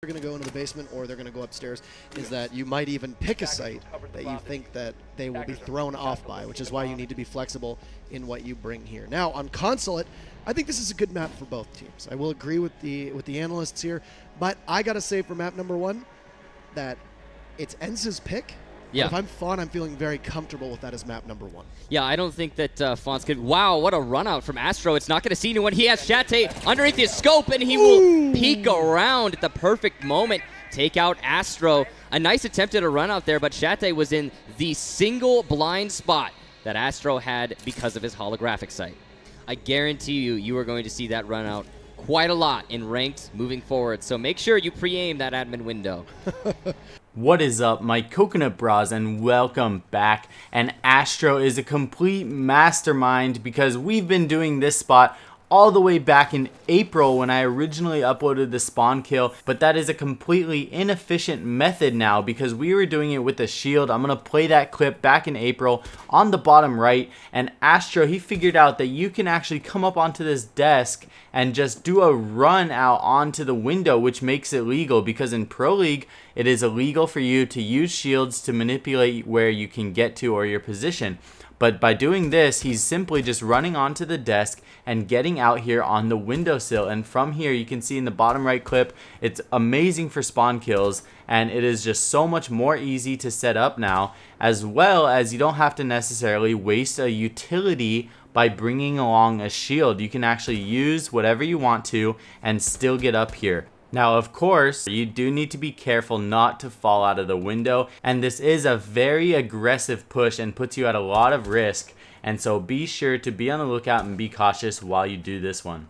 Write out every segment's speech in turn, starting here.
they're going to go into the basement or they're going to go upstairs, is that you might even pick a site that you think that they will be thrown off by, which is why you need to be flexible in what you bring here. Now, on Consulate, I think this is a good map for both teams. I will agree with the analysts here, but I got to say for map number 1 that it's Ence's pick. Yeah. If I'm Fontt, I'm feeling very comfortable with that as map number 1. Yeah, I don't think that Fontt's good. Wow, what a run out from Astro. It's not going to see anyone. He has Chate underneath his scope, and he will peek around at the perfect moment, take out Astro. A nice attempt at a run out there, but Chate was in the single blind spot that Astro had because of his holographic sight. I guarantee you are going to see that run out quite a lot in ranked moving forward, so make sure you pre-aim that admin window. What is up, my coconut bras, and welcome back. And Astro is a complete mastermind because we've been doing this spot all the way back in April when I originally uploaded the spawn kill, but that is a completely inefficient method now because we were doing it with a shield. I'm gonna play that clip back in April on the bottom right, and Astro, he figured out that you can actually come up onto this desk and just do a run out onto the window, which makes it legal because in Pro League it is illegal for you to use shields to manipulate where you can get to or your position. But by doing this, he's simply just running onto the desk and getting out here on the windowsill. And from here, you can see in the bottom right clip, it's amazing for spawn kills. And it is just so much more easy to set up now, as well as you don't have to necessarily waste a utility by bringing along a shield. You can actually use whatever you want to and still get up here. Now, of course, you do need to be careful not to fall out of the window, and this is a very aggressive push and puts you at a lot of risk, and so be sure to be on the lookout and be cautious while you do this one.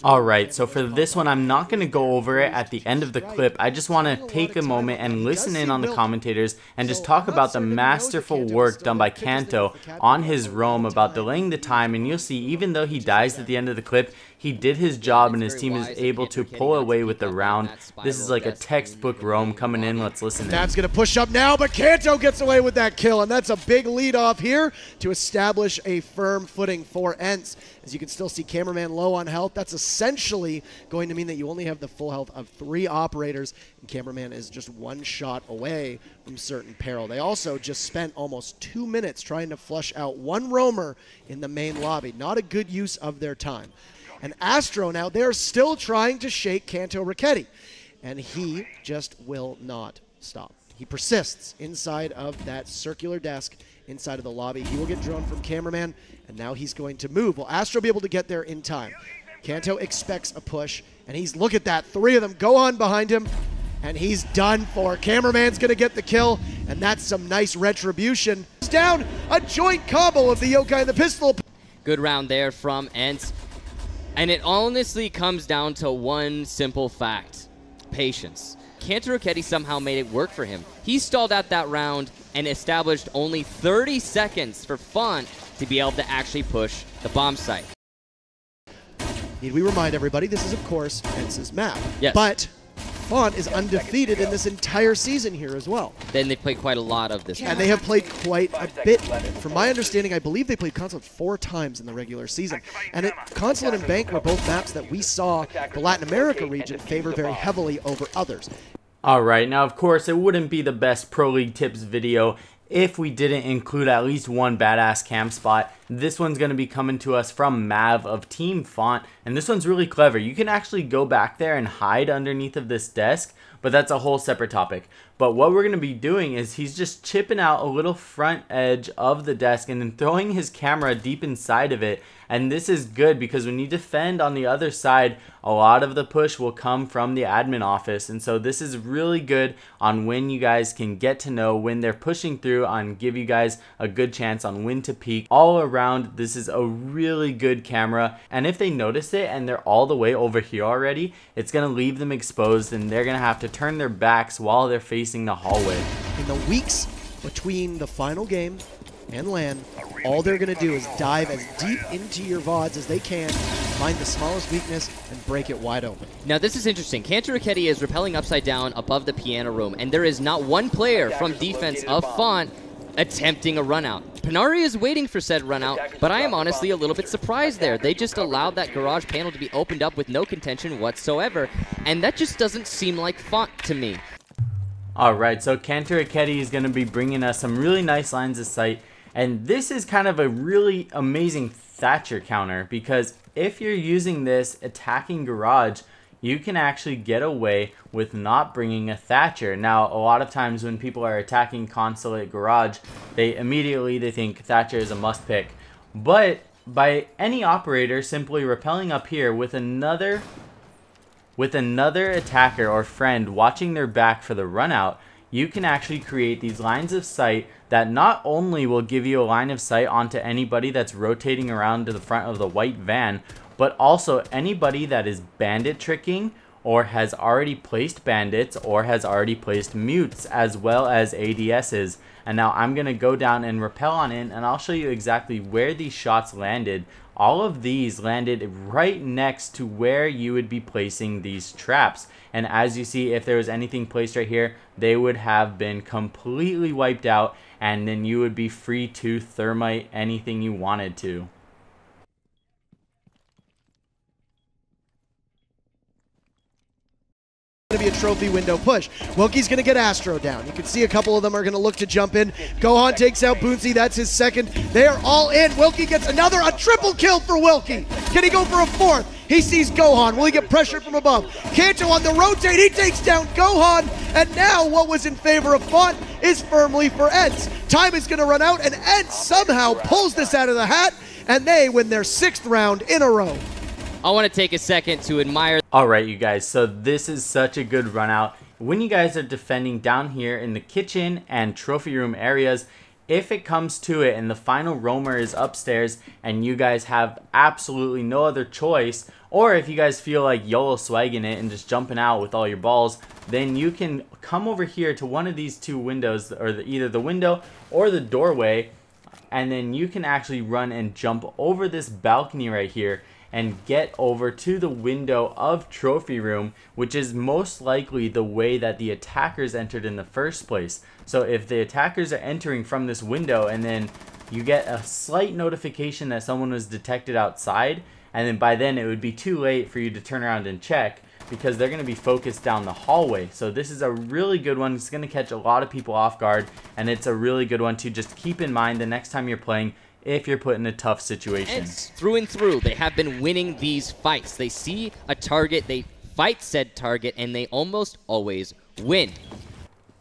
Alright, so for this one, I'm not going to go over it at the end of the clip. I just want to take a moment and listen in on the commentators and just talk about the masterful work done by Kanto on his roam about delaying the time, and you'll see even though he dies at the end of the clip, he did his job and his team is able to pull away with the round. This is like a textbook roam coming in. Let's listen in. That's going to push up now, but Kanto gets away with that kill, and that's a big lead off here to establish a firm footing for Ence. As you can still see, cameraman low on health. That's essentially going to mean that you only have the full health of 3 operators, and cameraman is just 1 shot away from certain peril. They also just spent almost 2 minutes trying to flush out 1 roamer in the main lobby. Not a good use of their time. And Astro now, they're still trying to shake Kanto Raketti, and he just will not stop. He persists inside of that circular desk inside of the lobby. He will get drone from cameraman, and now he's going to move. Will Astro be able to get there in time? Kanto expects a push, and he's, look at that, 3 of them go on behind him, and he's done for. Cameraman's going to get the kill, and that's some nice retribution. He's down a joint combo of the yokai and the pistol. Good round there from Ence. And it honestly comes down to one simple fact: patience. Kanto Raketti somehow made it work for him. He stalled out that round and established only 30 seconds for Fontt to be able to actually push the bomb site. Need we remind everybody, this is of course Ence's map. Yes. But Fontt is undefeated in this entire season here as well. Then they played quite a lot of this. And they have played quite a bit. From my understanding, I believe they played Consulate 4 times in the regular season. And Consulate and Bank were both maps that we saw the Latin America region favor very heavily over others. Alright, now of course it wouldn't be the best Pro League tips video if we didn't include at least one badass cam spot. This one's going to be coming to us from Mav of Team Fontt, and this one's really clever. You can actually go back there and hide underneath of this desk, but that's a whole separate topic. But what we're going to be doing is he's just chipping out a little front edge of the desk and then throwing his camera deep inside of it. And this is good because when you defend on the other side, a lot of the push will come from the admin office. And so this is really good on when you guys can get to know when they're pushing through and give you guys a good chance on when to peek. All around, this is a really good camera. And if they notice it and they're all the way over here already, it's going to leave them exposed and they're going to have to turn their backs while they're facing the hallway. In the weeks between the final game and LAN, all they're going to do is dive as deep into your VODs as they can, find the smallest weakness, and break it wide open. Now this is interesting. Kanto Raketti is rappelling upside down above the piano room, and there is not one player from defense of Fontt attempting a run out. Panari is waiting for said run out, but I am honestly a little bit surprised there. They just allowed that garage panel to be opened up with no contention whatsoever, and that just doesn't seem like Fontt to me. Alright, so Cantor Ikedi is going to be bringing us some really nice lines of sight, and this is kind of a really amazing Thatcher counter, because if you're using this attacking garage, you can actually get away with not bringing a Thatcher. Now, a lot of times when people are attacking Consulate Garage, they think Thatcher is a must pick. But by any operator simply rappelling up here with another attacker or friend watching their back for the run out, you can actually create these lines of sight that not only will give you a line of sight onto anybody that's rotating around to the front of the white van, but also anybody that is bandit tricking or has already placed bandits or has already placed mutes, as well as ADSs. And now I'm going to go down and rappel on in, and I'll show you exactly where these shots landed. All of these landed right next to where you would be placing these traps. And as you see, if there was anything placed right here, they would have been completely wiped out, and then you would be free to thermite anything you wanted to. To be a trophy window push. Wilkie's going to get Astro down. You can see a couple of them are going to look to jump in. Gohan takes out Boonsy. That's his second. They are all in. Wilkie gets a triple kill for Wilkie. Can he go for a fourth? He sees Gohan. Will he get pressured from above? Kanto on the rotate. He takes down Gohan. And now what was in favor of Fontt is firmly for Ence. Time is going to run out, and Ence somehow pulls this out of the hat, and they win their 6th round in a row. I want to take a second to admire. Alright, you guys, so this is such a good run out. When you guys are defending down here in the kitchen and trophy room areas, if it comes to it and the final roamer is upstairs and you guys have absolutely no other choice, or if you guys feel like YOLO swagging it and just jumping out with all your balls, then you can come over here to one of these two windows, or either the window or the doorway, and then you can actually run and jump over this balcony right here and get over to the window of trophy room, which is most likely the way that the attackers entered in the first place. So if the attackers are entering from this window and then you get a slight notification that someone was detected outside, and then by then it would be too late for you to turn around and check, because they're going to be focused down the hallway. So this is a really good one. It's going to catch a lot of people off guard, and it's a really good one to just keep in mind the next time you're playing, if you're put in a tough situation. Ence, through and through, they have been winning these fights. They see a target, they fight said target, and they almost always win.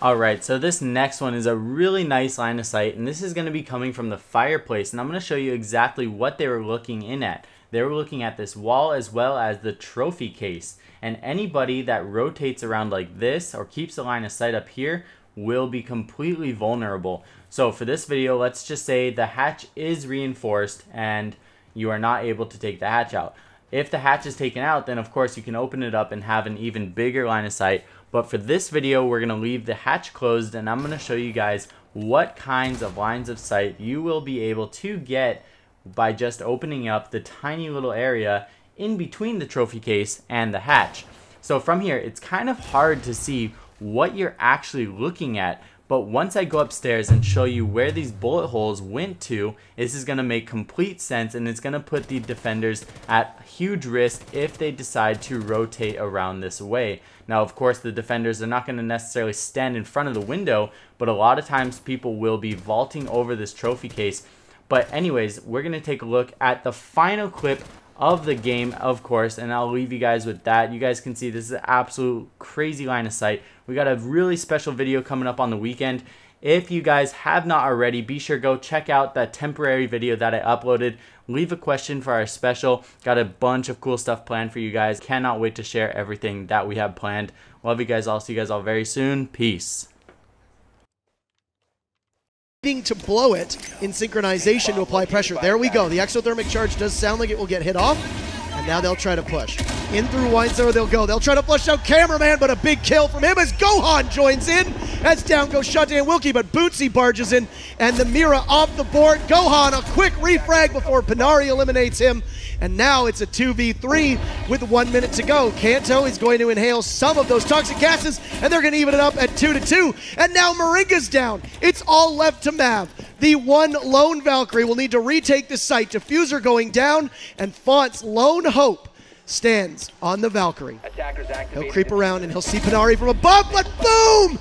Alright, so this next one is a really nice line of sight, and this is going to be coming from the fireplace, and I'm going to show you exactly what they were looking in at. They were looking at this wall as well as the trophy case, and anybody that rotates around like this or keeps the line of sight up here will be completely vulnerable. So for this video, let's just say the hatch is reinforced and you are not able to take the hatch out. If the hatch is taken out, then of course you can open it up and have an even bigger line of sight. But for this video, we're going to leave the hatch closed, and I'm going to show you guys what kinds of lines of sight you will be able to get by just opening up the tiny little area in between the trophy case and the hatch. So from here, it's kind of hard to see what you're actually looking at, but once I go upstairs and show you where these bullet holes went to, this is going to make complete sense, and it's going to put the defenders at huge risk if they decide to rotate around this way. Now, of course, the defenders are not going to necessarily stand in front of the window, but a lot of times people will be vaulting over this trophy case. But anyways, we're going to take a look at the final clip of the game, of course, and I'll leave you guys with that. You guys can see this is an absolute crazy line of sight. We got a really special video coming up on the weekend. If you guys have not already, be sure go check out that temporary video that I uploaded. Leave a question for our special. Got a bunch of cool stuff planned for you guys. Cannot wait to share everything that we have planned. Love you guys all. See you guys all very soon. Peace. To blow it in synchronization to apply pressure. There we go. The exothermic charge does sound like it will get hit off, and now they'll try to push. In through Windsor they'll go. They'll try to flush out Cameraman, but a big kill from him as Gohan joins in. As down goes Shante and Wilkie, but Bootsy barges in, and the Mira off the board. Gohan, a quick refrag before Panari eliminates him, and now it's a 2v3 with 1 minute to go. Kanto is going to inhale some of those toxic gases, and they're going to even it up at 2-2. And now Moringa's down. It's all left to Mav. The one lone Valkyrie will need to retake the site. Diffuser going down, and Fontt's lone hope stands on the Valkyrie. He'll creep around and he'll see Panari from above, but boom!